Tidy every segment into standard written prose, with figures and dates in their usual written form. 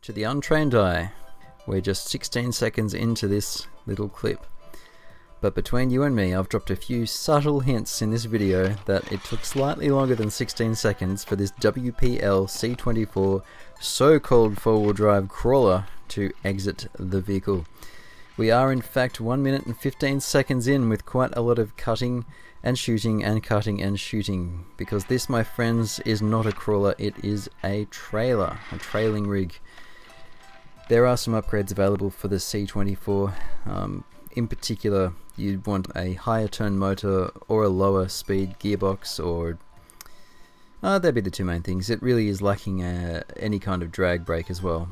To the untrained eye, we're just 16 seconds into this little clip. But between you and me, I've dropped a few subtle hints in this video that it took slightly longer than 16 seconds for this WPL C24 so-called four-wheel drive crawler to exit the vehicle. We are in fact 1 minute and 15 seconds in with quite a lot of cutting and shooting and cutting and shooting, because this, my friends, is not a crawler, it is a trailer, a trailing rig. There are some upgrades available for the C24. In particular, you'd want a higher turn motor or a lower speed gearbox, or that'd be the two main things. It really is lacking any kind of drag brake as well,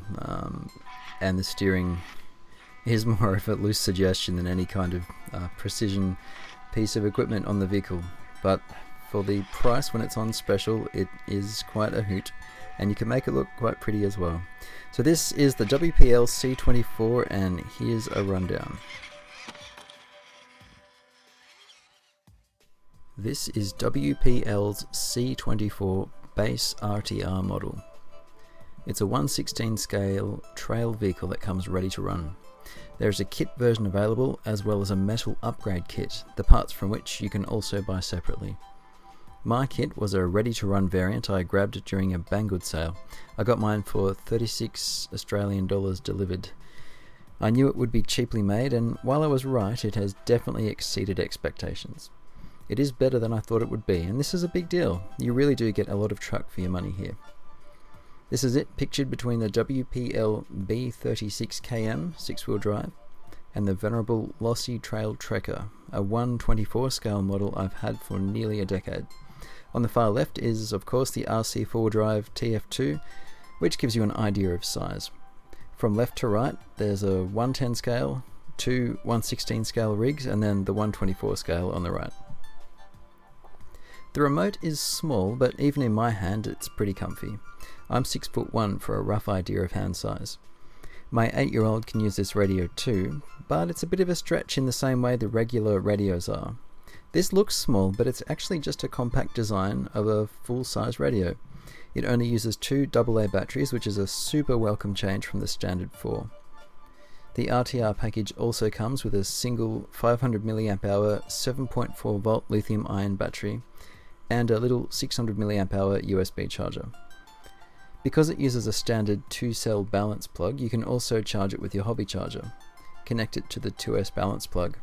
and the steering is more of a loose suggestion than any kind of precision piece of equipment on the vehicle. But for the price when it's on special, it is quite a hoot, and you can make it look quite pretty as well. So this is the WPL C24, and here's a rundown. This is WPL's C24 base RTR model. It's a 1/16 scale trail vehicle that comes ready to run. There's a kit version available, as well as a metal upgrade kit, the parts from which you can also buy separately. My kit was a ready to run variant I grabbed during a Banggood sale. I got mine for 36 Australian dollars delivered. I knew it would be cheaply made, and while I was right, it has definitely exceeded expectations. It is better than I thought it would be, and this is a big deal. You really do get a lot of truck for your money here. This is it pictured between the WPL B36KM 6-wheel drive and the venerable Lossy Trail Trekker, a 1/24 scale model I've had for nearly a decade. On the far left is, of course, the RC 4-drive TF2, which gives you an idea of size. From left to right, there's a 110 scale, two 1/16 scale rigs, and then the 1/24 scale on the right. The remote is small, but even in my hand it's pretty comfy. I'm 6'1" for a rough idea of hand size. My 8-year-old can use this radio too, but it's a bit of a stretch in the same way the regular radios are. This looks small, but it's actually just a compact design of a full-size radio. It only uses two AA batteries, which is a super welcome change from the standard 4. The RTR package also comes with a single 500 mAh 7.4 volt lithium-ion battery and a little 600 mAh USB charger. Because it uses a standard 2-cell balance plug, you can also charge it with your hobby charger. Connect it to the 2S balance plug.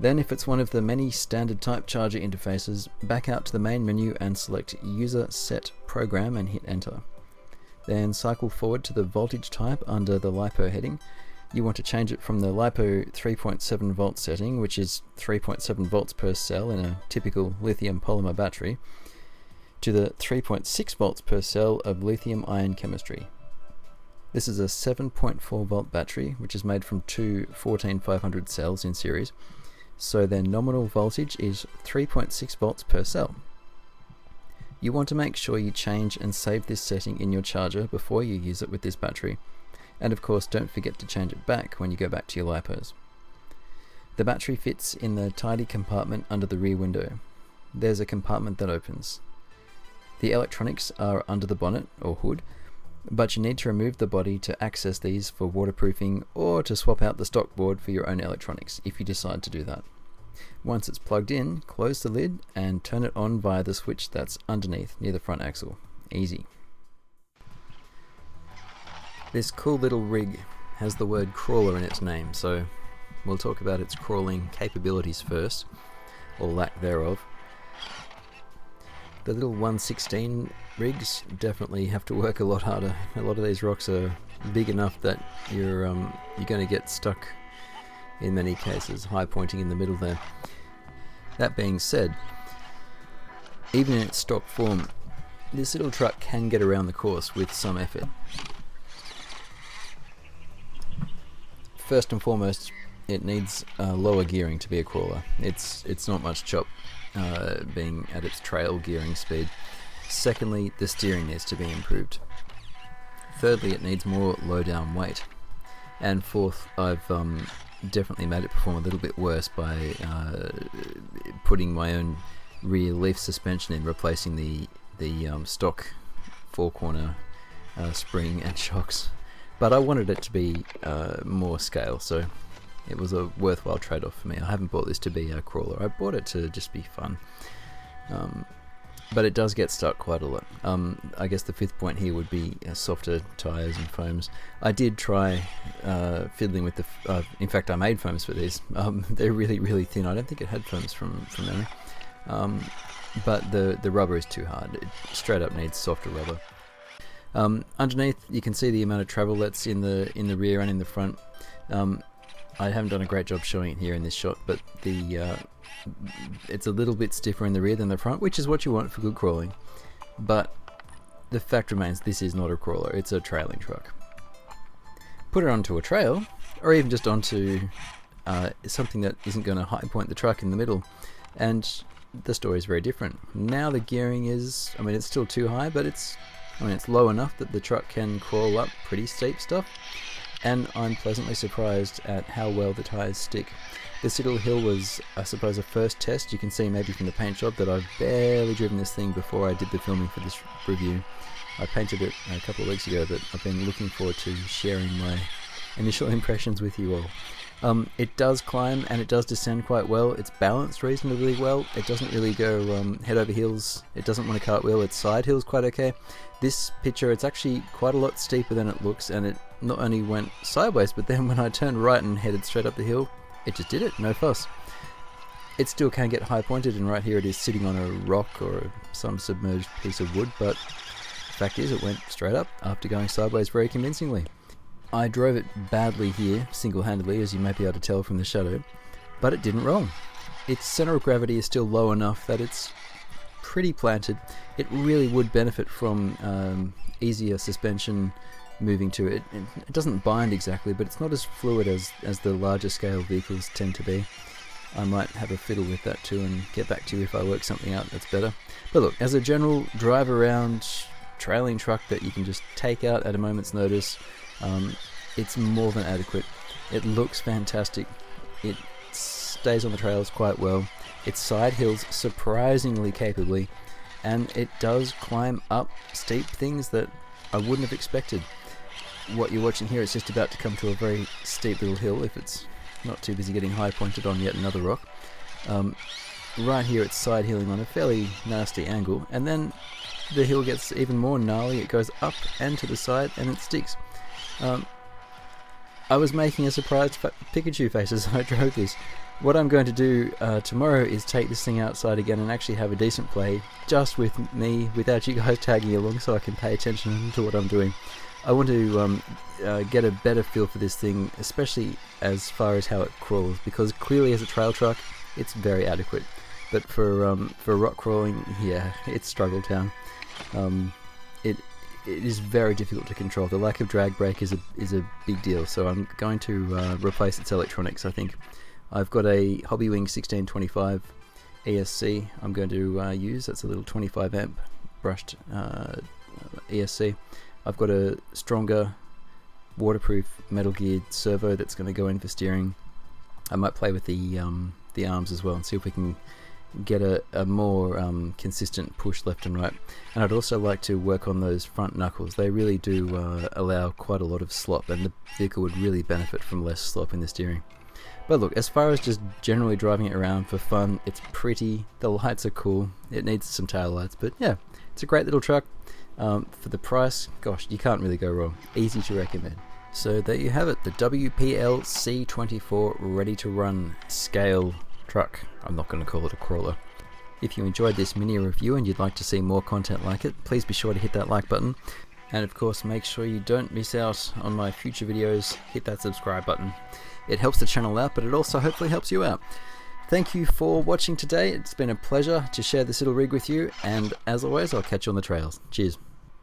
Then, if it's one of the many standard type charger interfaces, back out to the main menu and select User Set Program and hit Enter. Then cycle forward to the voltage type under the LiPo heading. You want to change it from the LiPo 3.7 volt setting, which is 3.7 volts per cell in a typical lithium polymer battery, to the 3.6 volts per cell of lithium-ion chemistry. This is a 7.4 volt battery, which is made from two 14500 cells in series, so their nominal voltage is 3.6 volts per cell. You want to make sure you change and save this setting in your charger before you use it with this battery, and of course don't forget to change it back when you go back to your LiPos. The battery fits in the tidy compartment under the rear window. There's a compartment that opens. The electronics are under the bonnet or hood, but you need to remove the body to access these for waterproofing or to swap out the stock board for your own electronics if you decide to do that. Once it's plugged in, close the lid and turn it on via the switch that's underneath near the front axle. Easy. This cool little rig has the word crawler in its name, so we'll talk about its crawling capabilities first, or lack thereof. The little 1/16 rigs definitely have to work a lot harder. A lot of these rocks are big enough that you're going to get stuck in many cases, high pointing in the middle there. That being said, even in its stock form, this little truck can get around the course with some effort. First and foremost, it needs lower gearing to be a crawler. It's not much chop being at its trail gearing speed. Secondly, the steering needs to be improved. Thirdly, it needs more low down weight. And fourth, I've definitely made it perform a little bit worse by putting my own rear leaf suspension in, replacing the stock four corner spring and shocks. but I wanted it to be more scale, so it was a worthwhile trade-off for me. I haven't bought this to be a crawler, I bought it to just be fun. But it does get stuck quite a lot. I guess the fifth point here would be softer tyres and foams. I did try fiddling with the... in fact, I made foams for these. They're really, really thin. I don't think it had foams from memory. But the rubber is too hard. It straight up needs softer rubber. Underneath, you can see the amount of travel that's in the rear and in the front. I haven't done a great job showing it here in this shot, but it's a little bit stiffer in the rear than the front, which is what you want for good crawling. But the fact remains, this is not a crawler, it's a trailing truck. Put it onto a trail, or even just onto something that isn't going to high point the truck in the middle, and the story is very different. Now the gearing is, I mean, it's still too high, but it's low enough that the truck can crawl up pretty steep stuff, and I'm pleasantly surprised at how well the tyres stick. This little hill was, I suppose, a first test. You can see maybe from the paint job that I've barely driven this thing before I did the filming for this review. I painted it a couple of weeks ago, but I've been looking forward to sharing my initial impressions with you all. It does climb and it does descend quite well. It's balanced reasonably well. It doesn't really go head over heels. It doesn't want to cartwheel. Its side hills quite okay. This picture, it's actually quite a lot steeper than it looks, and it not only went sideways, but then when I turned right and headed straight up the hill, it just did it, no fuss. It still can get high pointed, and right here it is sitting on a rock or some submerged piece of wood, but the fact is it went straight up after going sideways very convincingly. I drove it badly here, single-handedly, as you may be able to tell from the shadow, but it didn't roll. Its center of gravity is still low enough that it's pretty planted. It really would benefit from easier suspension moving to it. It doesn't bind exactly, but it's not as fluid as the larger scale vehicles tend to be. I might have a fiddle with that too and get back to you if I work something out that's better. But look, as a general drive around trailing truck that you can just take out at a moment's notice, it's more than adequate. It looks fantastic. It stays on the trails quite well. It side hills surprisingly capably, and it does climb up steep things that I wouldn't have expected. What you're watching here is just about to come to a very steep little hill, if it's not too busy getting high pointed on yet another rock. Right here it's side hilling on a fairly nasty angle, and then the hill gets even more gnarly. It goes up and to the side, and it sticks. I was making a surprised Pikachu face as I drove this. What I'm going to do tomorrow is take this thing outside again and actually have a decent play, just with me, without you guys tagging along, so I can pay attention to what I'm doing. I want to get a better feel for this thing, especially as far as how it crawls, because clearly as a trail truck, it's very adequate. But for rock crawling, yeah, it's struggle town. It is very difficult to control. The lack of drag brake is a big deal, so I'm going to replace its electronics, I think. I've got a Hobbywing 1625 ESC I'm going to use. That's a little 25 amp brushed ESC. I've got a stronger waterproof metal geared servo that's going to go in for steering. I might play with the arms as well and see if we can get a more consistent push left and right. And I'd also like to work on those front knuckles. They really do allow quite a lot of slop, and the vehicle would really benefit from less slop in the steering. But look, as far as just generally driving it around for fun, it's pretty, the lights are cool, it needs some tail lights, but yeah, it's a great little truck. For the price, gosh, you can't really go wrong. Easy to recommend. So there you have it, the WPL C24 ready to run scale truck. I'm not going to call it a crawler. If you enjoyed this mini review and you'd like to see more content like it, please be sure to hit that like button. And of course, make sure you don't miss out on my future videos. Hit that subscribe button. It helps the channel out, but it also hopefully helps you out. Thank you for watching today. It's been a pleasure to share this little rig with you, and as always, I'll catch you on the trails. Cheers.